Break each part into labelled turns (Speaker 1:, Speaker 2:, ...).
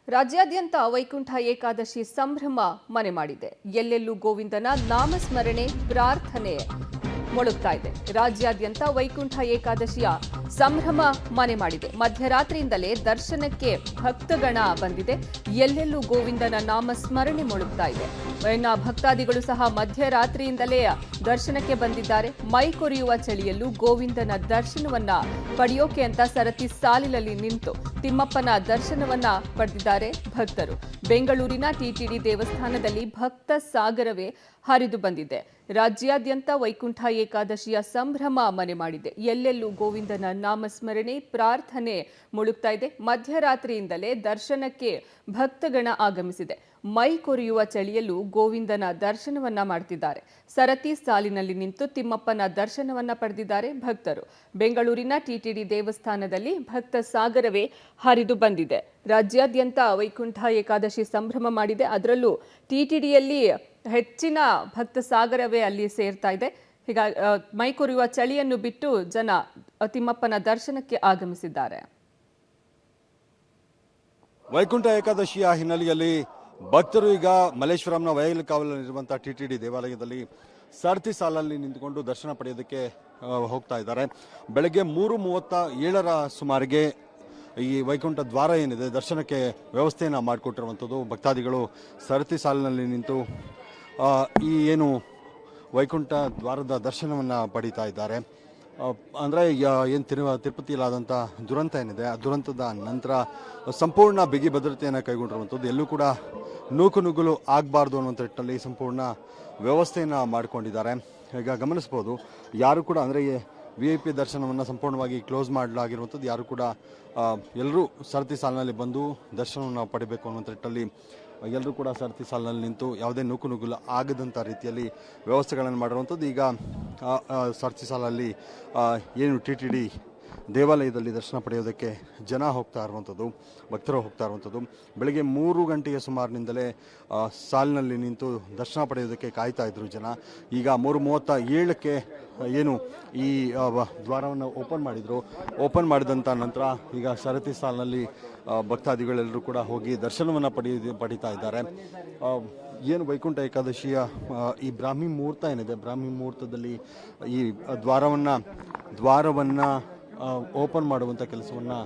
Speaker 1: ರಾಜ್ಯಾದ್ಯಂತ ವೈಕುಂಠ ಏಕಾದಶಿ ಸಂಭ್ರಮ ಮನೆ ಮಾಡಿದೆ. ಎಲ್ಲೆಲ್ಲೂ ಗೋವಿಂದನ ನಾಮಸ್ಮರಣೆ, ಪ್ರಾರ್ಥನೆ ಮೊಳಗ್ತಾ ಇದೆ. ರಾಜ್ಯಾದ್ಯಂತ ವೈಕುಂಠ ಏಕಾದಶಿಯ ಸಂಭ್ರಮ ಮನೆ ಮಾಡಿದೆ. ಮಧ್ಯರಾತ್ರಿಯಿಂದಲೇ ದರ್ಶನಕ್ಕೆ ಭಕ್ತಗಣ ಬಂದಿದೆ. ಎಲ್ಲೆಲ್ಲೂ ಗೋವಿಂದನ ನಾಮಸ್ಮರಣೆ ಮೊಳಗ್ತಾ ಇದೆ. ಭಕ್ತಾದಿಗಳು ಸಹ ಮಧ್ಯರಾತ್ರಿಯಿಂದಲೇ ದರ್ಶನಕ್ಕೆ ಬಂದಿದ್ದಾರೆ. ಮೈ ಕೊರೆಯುವ ಚಳಿಯಲ್ಲೂ ಗೋವಿಂದನ ದರ್ಶನವನ್ನ ಪಡೆಯೋಕೆ ಅಂತ ಸರತಿ ಸಾಲಿನಲ್ಲಿ ನಿಂತು ತಿಮ್ಮಪ್ಪನ ದರ್ಶನವನ್ನ ಪಡೆದಿದ್ದಾರೆ ಭಕ್ತರು. ಬೆಂಗಳೂರಿನ ಟಿಟಿಡಿ ದೇವಸ್ಥಾನದಲ್ಲಿ ಭಕ್ತ ಸಾಗರವೇ ಹರಿದು ಬಂದಿದೆ. ರಾಜ್ಯಾದ್ಯಂತ ವೈಕುಂಠ ಏಕಾದಶಿಯ ಸಂಭ್ರಮ ಮನೆ ಮಾಡಿದೆ. ಎಲ್ಲೆಲ್ಲೂ ಗೋವಿಂದನ ನಾಮಸ್ಮರಣೆ, ಪ್ರಾರ್ಥನೆ ಮುಳುಗ್ತಾ ಇದೆ. ಮಧ್ಯರಾತ್ರಿಯಿಂದಲೇ ದರ್ಶನಕ್ಕೆ ಭಕ್ತಗಣ ಆಗಮಿಸಿದೆ. ಮೈ ಕೊರೆಯುವ ಚಳಿಯಲ್ಲೂ ಗೋವಿಂದನ ದರ್ಶನವನ್ನ ಮಾಡ್ತಿದ್ದಾರೆ. ಸರತಿ ಸಾಲಿನಲ್ಲಿ ನಿಂತು ತಿಮ್ಮಪ್ಪನ ದರ್ಶನವನ್ನ ಪಡೆದಿದ್ದಾರೆ ಭಕ್ತರು. ಬೆಂಗಳೂರಿನ ಟಿಟಿಡಿ ದೇವಸ್ಥಾನದಲ್ಲಿ ಭಕ್ತ ಸಾಗರವೇ ಹರಿದು ಬಂದಿದೆ. ರಾಜ್ಯಾದ್ಯಂತ ವೈಕುಂಠ ಏಕಾದಶಿ ಸಂಭ್ರಮ ಮಾಡಿದೆ. ಅದರಲ್ಲೂ ಟಿಟಿಡಿಯಲ್ಲಿ ಹೆಚ್ಚಿನ ಭಕ್ತ ಸಾಗರವೇ ಅಲ್ಲಿ ಸೇರ್ತಾ ಇದೆ. ಹೀಗಾಗಿ ಮೈ ಕೊರೆಯುವ ಚಳಿಯನ್ನು ಬಿಟ್ಟು ಜನ ತಿಮ್ಮಪ್ಪನ ದರ್ಶನಕ್ಕೆ ಆಗಮಿಸಿದ್ದಾರೆ.
Speaker 2: ವೈಕುಂಠ ಏಕಾದಶಿಯ ಹಿನ್ನೆಲೆಯಲ್ಲಿ ಭಕ್ತರು ಈಗ ಮಲ್ಲೇಶ್ವರಂನ ವಯಲಕಾವಲಲ್ಲಿರುವಂತಹ ಟಿಟಿಡಿ ದೇವಾಲಯದಲ್ಲಿ ಸರತಿ ಸಾಲಲ್ಲಿ ನಿಂತುಕೊಂಡು ದರ್ಶನ ಪಡೆಯೋದಕ್ಕೆ ಹೋಗ್ತಾ ಇದ್ದಾರೆ. ಬೆಳಗ್ಗೆ 3:37 ಸುಮಾರಿಗೆ ಈ ವೈಕುಂಠ ದ್ವಾರ ಏನಿದೆ ದರ್ಶನಕ್ಕೆ ವ್ಯವಸ್ಥೆಯನ್ನು ಮಾಡಿಕೊಟ್ಟಿರುವಂಥದ್ದು. ಭಕ್ತಾದಿಗಳು ಸರತಿ ಸಾಲಿನಲ್ಲಿ ನಿಂತು ಈ ಏನು ವೈಕುಂಠ ದ್ವಾರದ ದರ್ಶನವನ್ನು ಪಡೀತಾ ಇದ್ದಾರೆ. ಅಂದರೆ ಏನು ತಿರುಪತಿಯಲ್ಲಾದಂಥ ದುರಂತ ಏನಿದೆ ಆ ದುರಂತದ ನಂತರ ಸಂಪೂರ್ಣ ಬಿಗಿ ಭದ್ರತೆಯನ್ನು ಕೈಗೊಂಡಿರುವಂಥದ್ದು. ಎಲ್ಲೂ ಕೂಡ ನೂಕುನುಗ್ಗಲು ಆಗಬಾರ್ದು ಅನ್ನುವಂಥ ನಿಟ್ಟಿನಲ್ಲಿ ಸಂಪೂರ್ಣ ವ್ಯವಸ್ಥೆಯನ್ನು ಮಾಡಿಕೊಂಡಿದ್ದಾರೆ. ಈಗ ಗಮನಿಸ್ಬೋದು, ಯಾರು ಕೂಡ ಅಂದರೆ VIP ದರ್ಶನವನ್ನು ಸಂಪೂರ್ಣವಾಗಿ ಕ್ಲೋಸ್ ಮಾಡಲಾಗಿರುವಂಥದ್ದು. ಯಾರು ಕೂಡ ಎಲ್ಲರೂ ಸರತಿ ಸಾಲಿನಲ್ಲಿ ಬಂದು ದರ್ಶನವನ್ನು ಪಡಿಬೇಕು ಅನ್ನುವಂಥ ನಿಟ್ಟಿನಲ್ಲಿ ಎಲ್ಲರೂ ಕೂಡ ಸರತಿ ಸಾಲಿನಲ್ಲಿ ನಿಂತು ಯಾವುದೇ ನೂಕುನುಗ್ಗಲು ಆಗದಂಥ ರೀತಿಯಲ್ಲಿ ವ್ಯವಸ್ಥೆಗಳನ್ನು ಮಾಡಿರುವಂಥದ್ದು. ಈಗ ಸರತಿ ಸಾಲಲ್ಲಿ ಏನು ಟಿಟಿಡಿ ದೇವಾಲಯದಲ್ಲಿ ದರ್ಶನ ಪಡೆಯೋದಕ್ಕೆ ಜನ ಹೋಗ್ತಾ ಇರುವಂಥದ್ದು, ಭಕ್ತರು ಹೋಗ್ತಾ ಇರುವಂಥದ್ದು. ಬೆಳಗ್ಗೆ 3 ಗಂಟೆಯ ಸುಮಾರಿನಿಂದಲೇ ಸಾಲಿನಲ್ಲಿ ನಿಂತು ದರ್ಶನ ಪಡೆಯೋದಕ್ಕೆ ಕಾಯ್ತಾ ಇದ್ರು ಜನ. ಈಗ 3:37ಕ್ಕೆ ಏನು ಈ ದ್ವಾರವನ್ನು ಓಪನ್ ಮಾಡಿದರು. ಓಪನ್ ಮಾಡಿದಂಥ ನಂತರ ಈಗ ಸರತಿ ಸಾಲಿನಲ್ಲಿ ಭಕ್ತಾದಿಗಳೆಲ್ಲರೂ ಕೂಡ ಹೋಗಿ ದರ್ಶನವನ್ನು ಪಡೀತಾ ಇದ್ದಾರೆ. ಏನು ವೈಕುಂಠ ಏಕಾದಶಿಯ ಈ ಬ್ರಾಹ್ಮಿ ಮುಹೂರ್ತ ಏನಿದೆ, ಬ್ರಾಹ್ಮಿ ಮುಹೂರ್ತದಲ್ಲಿ ಈ ದ್ವಾರವನ್ನು ಓಪನ್ ಮಾಡುವಂಥ ಕೆಲಸವನ್ನು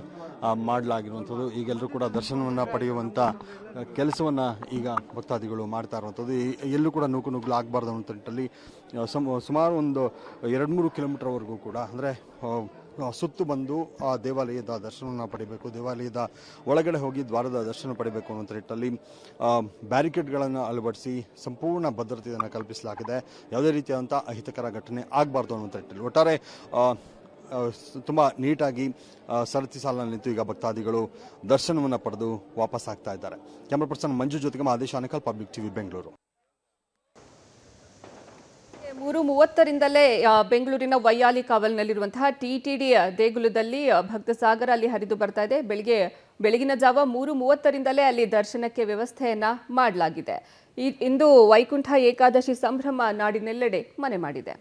Speaker 2: ಮಾಡಲಾಗಿರುವಂಥದ್ದು. ಈಗೆಲ್ಲರೂ ಕೂಡ ದರ್ಶನವನ್ನು ಪಡೆಯುವಂಥ ಕೆಲಸವನ್ನು ಈಗ ಭಕ್ತಾದಿಗಳು ಮಾಡ್ತಾ ಇರುವಂಥದ್ದು. ಎಲ್ಲೂ ಕೂಡ ನೂಕುನುಗ್ಗಲು ಆಗಬಾರ್ದು ಅನ್ನೋ ನಿಟ್ಟಿನಲ್ಲಿ ಸುಮಾರು ಒಂದು 2-3 ಕಿಲೋಮೀಟರ್ವರೆಗೂ ಕೂಡ ಅಂದರೆ ಸುತ್ತು ಬಂದು ಆ ದೇವಾಲಯದ ದರ್ಶನವನ್ನು ಪಡಿಬೇಕು, ದೇವಾಲಯದ ಒಳಗಡೆ ಹೋಗಿ ದ್ವಾರದ ದರ್ಶನ ಪಡಿಬೇಕು ಅನ್ನುವಂಥ ನಿಟ್ಟಿನಲ್ಲಿ ಬ್ಯಾರಿಕೇಡ್ಗಳನ್ನು ಅಳವಡಿಸಿ ಸಂಪೂರ್ಣ ಭದ್ರತೆಯನ್ನು ಕಲ್ಪಿಸಲಾಗಿದೆ. ಯಾವುದೇ ರೀತಿಯಾದಂಥ ಅಹಿತಕರ ಘಟನೆ ಆಗಬಾರ್ದು ಅನ್ನುವಂಥ ನಿಟ್ಟಿನಲ್ಲಿ ಒಟ್ಟಾರೆ ತುಂಬ ನೀಟಾಗಿ ಸರತಿ ಸಾಲಿನಲ್ಲಿ ನಿಂತು ಈಗ ಭಕ್ತಾದಿಗಳು ದರ್ಶನವನ್ನು ಪಡೆದು ವಾಪಸ್ ಆಗ್ತಾ ಇದ್ದಾರೆ. ಕ್ಯಾಮರಾ ಪರ್ಸನ್ ಮಂಜು ಜೊತೆಗೆ ಮಹದೇಶ್ ಆನೇಕಲ್, ಪಬ್ಲಿಕ್ ಟಿವಿ, ಬೆಂಗಳೂರು.
Speaker 1: 3:30ರಿಂದಲೇ ಬೆಂಗಳೂರಿನ ವೈಯಾಲಿ ಕಾವಲ್ನಲ್ಲಿರುವಂತಹ ಟಿಟಿಡಿ ದೇಗುಲದಲ್ಲಿ ಭಕ್ತ ಸಾಗರ ಅಲ್ಲಿ ಹರಿದು ಬರ್ತಾ ಇದೆ. ಬೆಳಗಿನ ಜಾವ 3:30ರಿಂದಲೇ ಅಲ್ಲಿ ದರ್ಶನಕ್ಕೆ ವ್ಯವಸ್ಥೆಯನ್ನ ಮಾಡಲಾಗಿದೆ. ಇಂದು ವೈಕುಂಠ ಏಕಾದಶಿ ಸಂಭ್ರಮ ನಾಡಿನೆಲ್ಲೆಡೆ ಮನೆ ಮಾಡಿದೆ.